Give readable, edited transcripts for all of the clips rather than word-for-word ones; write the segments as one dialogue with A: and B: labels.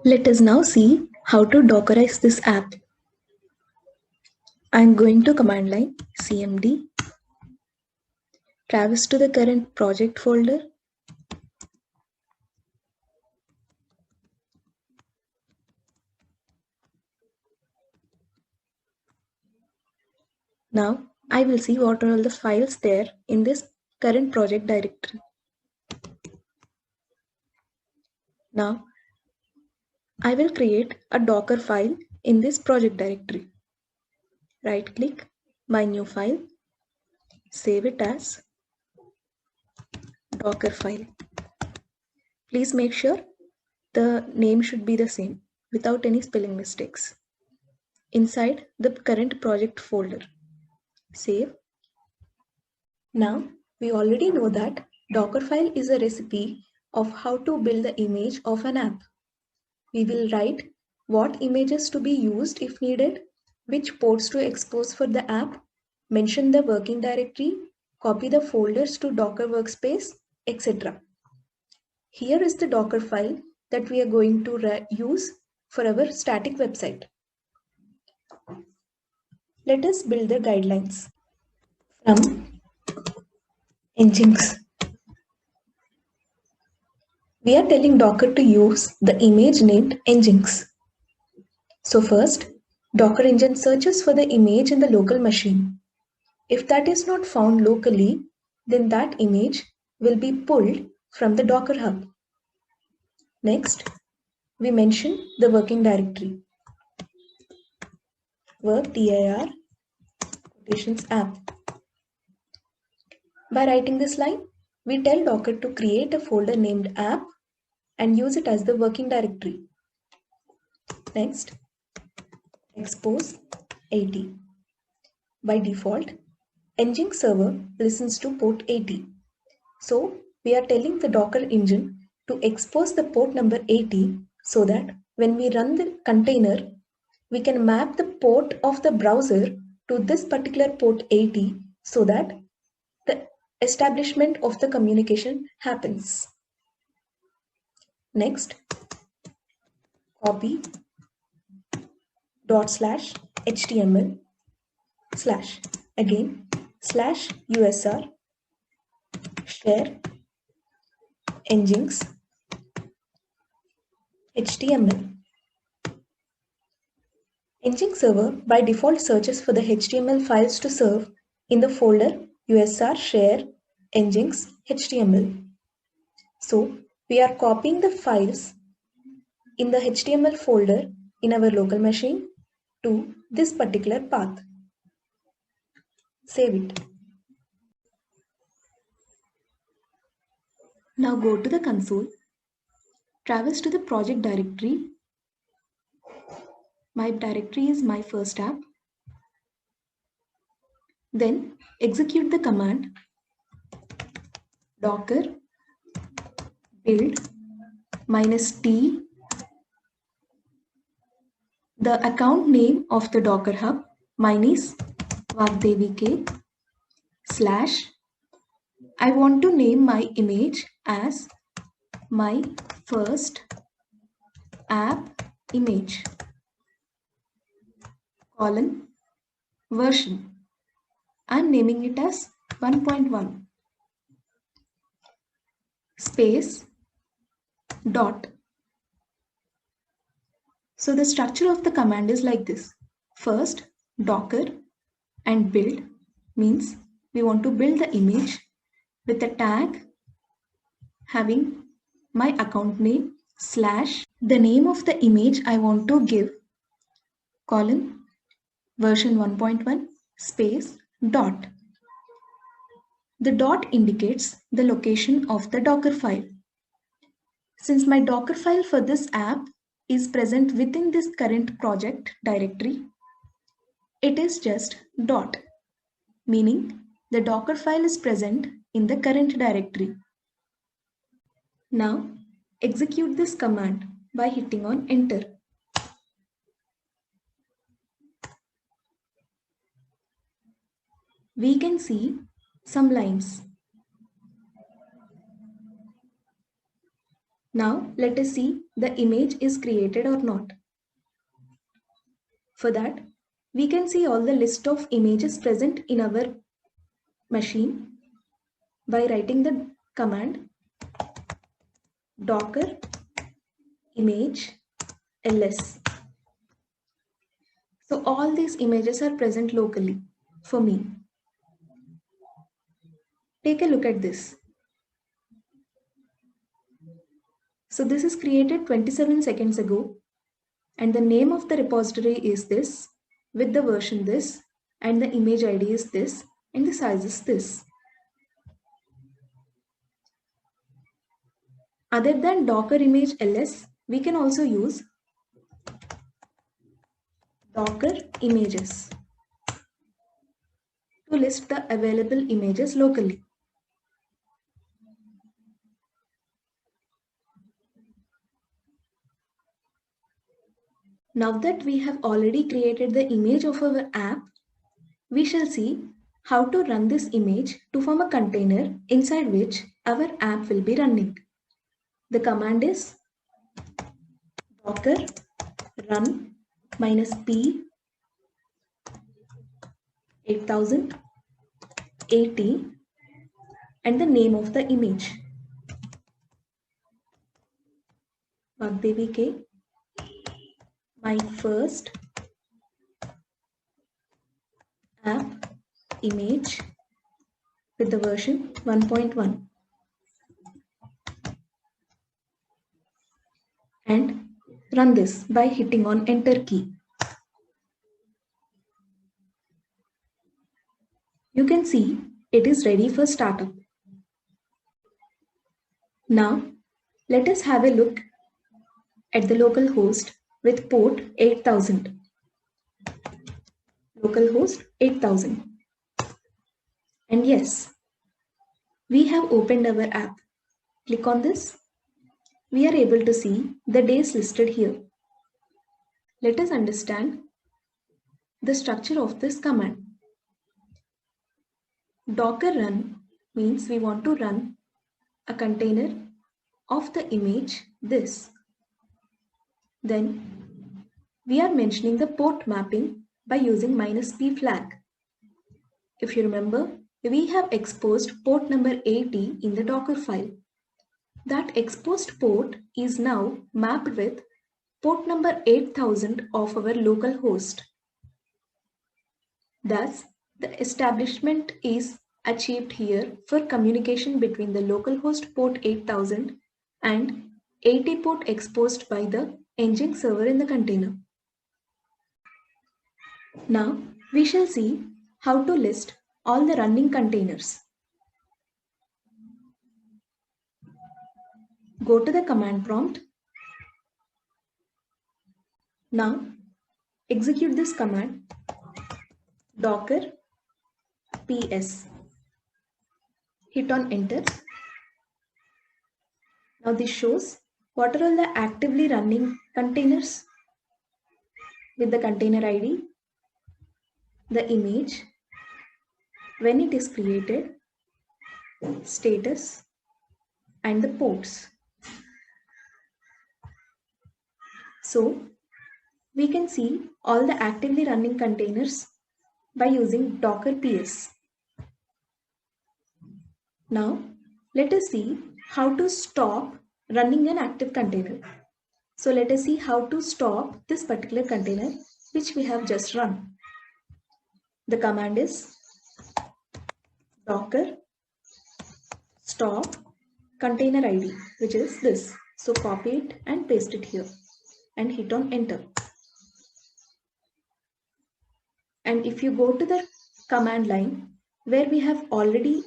A: Let us now see how to Dockerize this app. I am going to command line cmd, traverse to the current project folder, now I will see what are all the files there in this current project directory. Now I will create a Docker file in this project directory. Right click, my new file, save it as Docker file. Please make sure the name should be the same without any spelling mistakes. Inside the current project folder, save. Now we already know that Dockerfile is a recipe of how to build the image of an app. We will write what images to be used if needed, which ports to expose for the app, mention the working directory, copy the folders to Docker workspace, etc. Here is the Docker file that we are going to use for our static website. Let us build the guidelines. From Nginx, we are telling Docker to use the image named Nginx. So first, Docker engine searches for the image in the local machine. If that is not found locally, then that image will be pulled from the Docker hub. Next, we mention the working directory. Work dir quotations app. By writing this line, we tell Docker to create a folder named app and use it as the working directory. Next, expose 80. By default, Nginx server listens to port 80. So we are telling the Docker engine to expose the port number 80 so that when we run the container, we can map the port of the browser to this particular port 80 so that the establishment of the communication happens. Next, copy ./html / again /usr share Nginx HTML. Nginx server by default searches for the HTML files to serve in the folder usr share Nginx HTML. So we are copying the files in the HTML folder in our local machine to this particular path. Save it. Now go to the console, traverse to the project directory. My directory is my first app. Then execute the command docker build -t, the account name of the Docker hub. Mine is Vagdevi / I want to name my image as my first app image version. I'm naming it as 1.1 space dot. So the structure of the command is like this. First, Docker and build means we want to build the image with a tag having my account name / the name of the image I want to give version 1.1 space dot. The dot indicates the location of the Docker file. Since my Docker file for this app is present within this current project directory, it is just dot, meaning the Docker file is present in the current directory. Now execute this command by hitting on enter. We can see some lines. Now let us see the image is created or not. For that, we can see all the list of images present in our machine by writing the command docker image ls. So all these images are present locally for me. Take a look at this. So this is created 27 seconds ago, and the name of the repository is this, with the version this, and the image ID is this, and the size is this. Other than docker image ls, we can also use docker images to list the available images locally. Now that we have already created the image of our app, we shall see how to run this image to form a container inside which our app will be running. The command is docker run -p 8080 and the name of the image Vagdevi K, my first app image with the version 1.1, and run this by hitting on enter key. You can see it is ready for startup. Now let us have a look at the localhost with port 8000. Localhost 8000. And yes, we have opened our app. Click on this. We are able to see the days listed here. Let us understand the structure of this command. Docker run means we want to run a container of the image this. Then we are mentioning the port mapping by using -p flag. If you remember, we have exposed port number 80 in the Docker file. That exposed port is now mapped with port number 8000 of our local host. Thus, the establishment is achieved here for communication between the localhost port 8000 and 80 port exposed by the Nginx server in the container. Now, we shall see how to list all the running containers. Go to the command prompt. Now, execute this command docker ps. Hit on enter. Now this shows what are all the actively running containers with the container ID, the image, when it is created, status, and the ports. So we can see all the actively running containers by using docker ps. Now let us see how to stop running an active container. So let us see how to stop this particular container which we have just run. The command is docker stop container ID, which is this. So copy it and paste it here and hit on enter. And if you go to the command line where we have already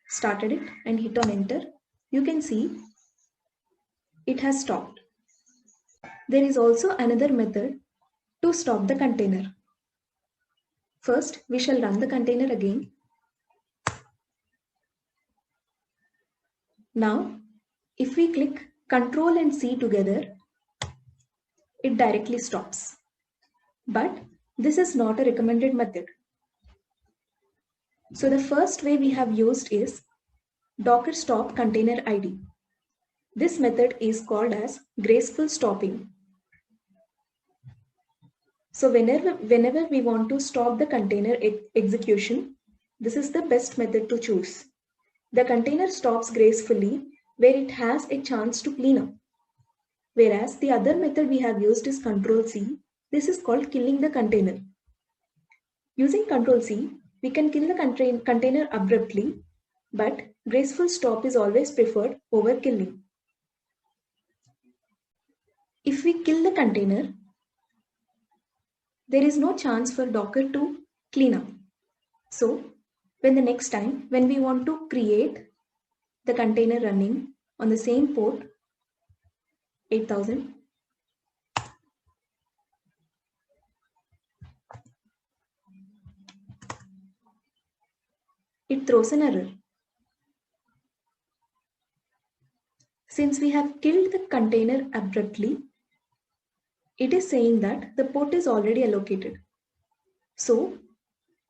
A: started it and hit on enter, you can see it has stopped. There is also another method to stop the container. First, we shall run the container again. Now, if we click Ctrl and C together, it directly stops. But this is not a recommended method. So the first way we have used is Docker stop container ID. This method is called as graceful stopping. So whenever we want to stop the container execution, this is the best method to choose. The container stops gracefully where it has a chance to clean up. Whereas the other method we have used is Control C. This is called killing the container. Using Control C, we can kill the container abruptly, but graceful stop is always preferred over killing. If we kill the container, there is no chance for Docker to clean up. So when the next time when we want to create the container running on the same port 8000, it throws an error. Since we have killed the container abruptly, it is saying that the port is already allocated. So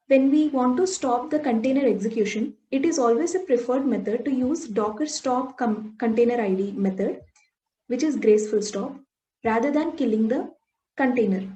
A: when we want to stop the container execution, it is always a preferred method to use Docker stop container ID method, which is graceful stop, rather than killing the container.